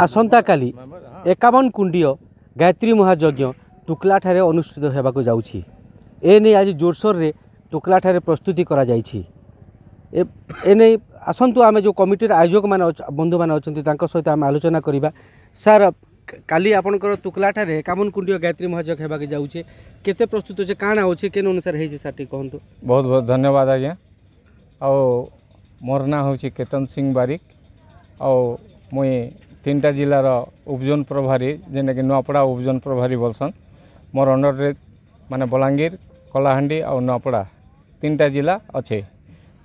आसंता काली 51 कुंडीय गायत्री महायज्ञ टुकला ठारे अनुष्ठित होगाकू जाउछि। एने आज जोरसोर रे टुकला ठारे प्रस्तुति करा जाइछि। एने आसंतु आमे जो कमिटीर आयोजक मान बंधु मान अछंती तांको सहित आमे आलोचना करिबा। सर काली आपनकर टुकला ठारे 51 कुंडीय गायत्री महायज्ञ हेबाके जाउछि, केते प्रस्तुत होचे काना होचे केन अनुसार हेछि साटी कहंतु। बहुत बहुत धन्यवाद आज्ञा। आ मोर ना होछि केतन सिंह बारिक आ मुई 3टा जिलार उपजोन प्रभारी जेने कि नुआपड़ा उपजोन प्रभारी बोलसन। मोर अंडर रे माने बलांगीर कलाहांडी और नुआपड़ा 3टा जिला अच्छे।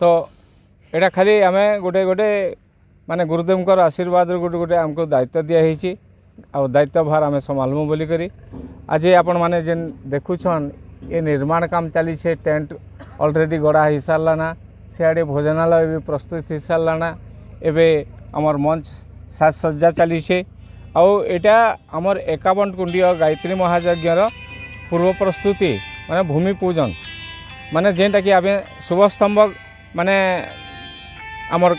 तो एटा खाली आमे गोटे गोटे माने गुरुदेवकर आशीर्वाद गोटे गोटे आमको दायित्व दिया होइछि आ दायित्व भार आमे संभालमु बोली करी आज आपण माने जेन देखुछन ये निर्माण काम चली छे। टेंट ऑलरेडी गड़ा हो सारा ना, सियाड़े भोजनालय भी प्रस्तुत हो सारा ना, एबे आमर मंच साजसज्जा चली छे। आउ एटा आमर 51 कुंडीय गायत्री महायज्ञर पूर्व प्रस्तुति माने भूमि पूजन माने जेनटा कि आमे शुभ स्तंभ माने आमर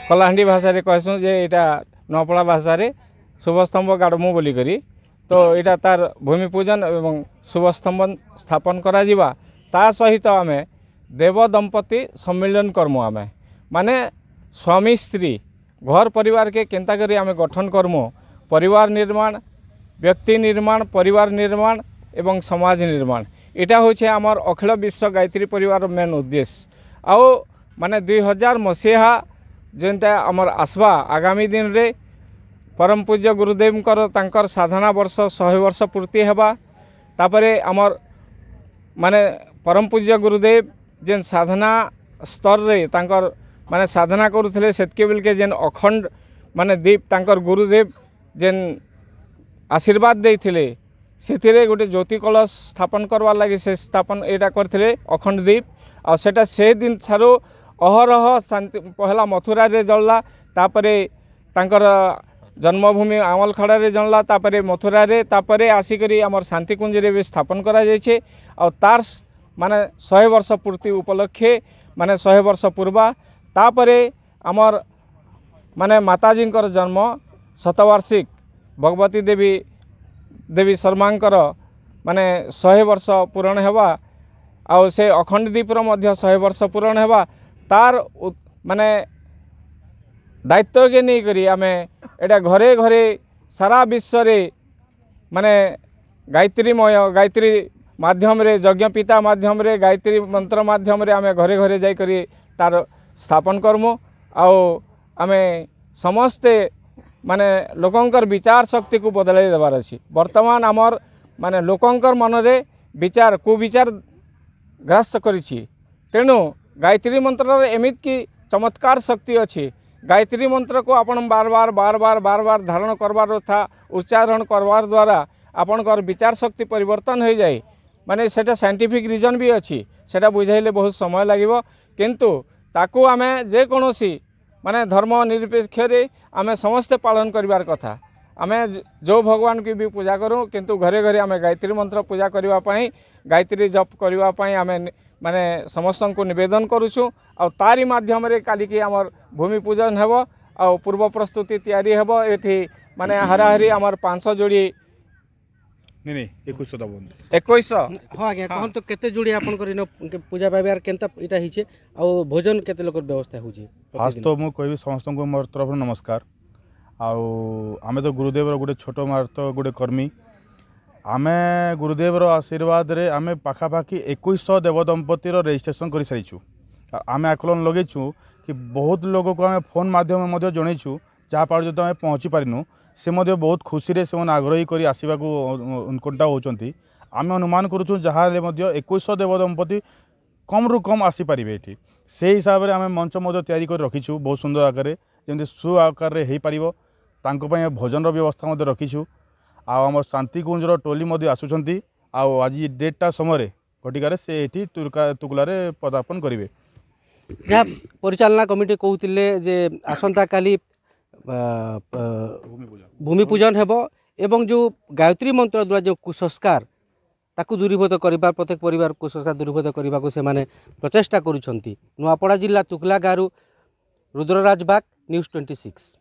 कलाहांडी भाषा रे कहसु जे एटा नपड़ा भाषा रे शुभ स्तंभ गाड़मु बोली करी। तो एटा तार भूमि पूजन एवं शुभ स्तंभ स्थापन करा जिबा। ता सहित आमे देव दंपति सम्मिलन करमु। आमे माने स्वामी स्त्री घर परिवार के केंता करी आमे गठन करमु। परिवार निर्माण, व्यक्ति निर्माण, परिवार निर्माण एवं समाज निर्माण एटा होछे आमर अखिल विश्व गायत्री परिवार मेन उद्देश्य। आओ माने 2000 मसीहा जेनता आमर आसबा आगामी दिन रे परम पूज्य गुरुदेवकर तांकर साधना वर्ष 100 वर्ष पूर्ति हेबा। तापरे आमर माने परम पूज्य गुरुदेव जेन साधना स्तर रे तांकर माने साधना करुथिले सेतके बेल के जेन अखंड माने दीप तांकर गुरुदेव जेन आशीर्वाद देथिले सेथिरे गोटे ज्योति कलश स्थापन करवार लगी से स्थापन एटा करथिले अखंड दीप। आ सेटा से दिन थारो अहरह शांति पहला मथुरा रे जलला, तापरे तांकर जन्मभूमि आमलखड़ा रे जनला, तापरे मथुरा रे, तापरे आसिकरी आमर शांति कुंज रे भी स्थापन करा जाइछे। और तार माने 100 वर्ष पूर्ति उपलक्षे माने 100 वर्ष पूर्वा तापरे आमर माने माताजींकर जन्म शतवार्षिक भगवती देवी शर्मांकर माने 100 वर्ष पूरण हेबा। आउ से अखंड दीपर मध्य 100 वर्ष पूरण हेबा। तार माने दायित्व के नहीं करी आमे एटा घरे घरे सारा विश्व रे माने गायत्री माध्यम रे यज्ञ पिता माध्यम रे गायत्री मंत्र माध्यम रे आमे घरे घरे जाई करी तार स्थापन करमु। आओ आमे समस्ते माने लोकंकर विचार शक्ति को बदलाई देबार अछि। वर्तमान आमर माने लोकंकर मन रे विचार कुविचार ग्रास करिछि। तेणु गायत्री मंत्र रे एमित की चमत्कार शक्ति अछि। गायत्री मंत्र को आपण बार बार धारण करवार था उच्चारण करवार द्वारा आपणकर विचार शक्ति परिवर्तन हो जाए। माने सेटा साइंटिफिक रीजन भी अच्छी, सेटा बुझाइले बहुत समय लागिवो। किंतु ताकू आमे जे कोनोसी माने धर्म निरपेक्ष रे आमे समस्ते पालन करिवार कथा। आमे जो भगवान की भी पूजा करूँ किंतु घरे घरे आमे गायत्री मंत्र पूजा करबा पई गायत्री जप करबा पई आमे माने समस्त को निवेदन करूछु। और तारी माध्यम रे काली की आमर भूमि पूजन हेबो और पूर्व प्रस्तुति तैयारी हेबो। एठी माने हराहरी आमर 500 जोड़ी नहीं 2100 दबन 2100 हां आज्ञा कहन तो केते जोड़ी आपन करिनो पूजा पाइबार केनता इटा हिचे और भोजन केते लोकर व्यवस्था होजी। आज तो मु कहबी समस्त को मोर तरफ नमस्कार। आउ आमे तो गुरुदेव रो गोटे छोटो मार्त गोटे कर्मी। आमे गुरुदेव रो आशीर्वाद रे आमे पाखा पाखी 2100 देव दंपति रो रजिस्ट्रेशन करि सारिछु। आमे आकलन लगेछु कि बहुत लोग को आमे फोन माध्यम में मध्य जणैछु जहाँ पार जो आमे पहुँची पारिनु से मध्य बहुत खुशी रे से आग्रही करी आसीबा को उनकोटा होचंती। आमे अनुमान करूछु जहाँ ले मध्य 2100 देव दंपति कम रु कम आसी पारिबे। एठी से हिसाब रे आमे मंच मध्य तैयारी कर रखिछु बहुत सुंदर आकार रे जेंति सु आकार रे हेई पारिबो। तांको पय भोजन रो व्यवस्था मध्य रखिछु। आ हमर शांति कुंज टोली मध्य आसुचंती। आ आज डेटा समय घटिकार से एठी तुकला रे पदार्पण करिवे। जहाँ परिचालना कमिटी कहते जे आसंता काली भूमि पूजन हेबो एवं जो गायत्री मंत्र द्वारा जो कुसंस्कार ताकू दूरीभूत करने प्रत्येक परिवार कुसंस्कार दूरीभूत करने को से प्रचेषा करुछंती। नुआपड़ा जिला तुकला गारू रुद्रराज बाग न्यूज़ 26।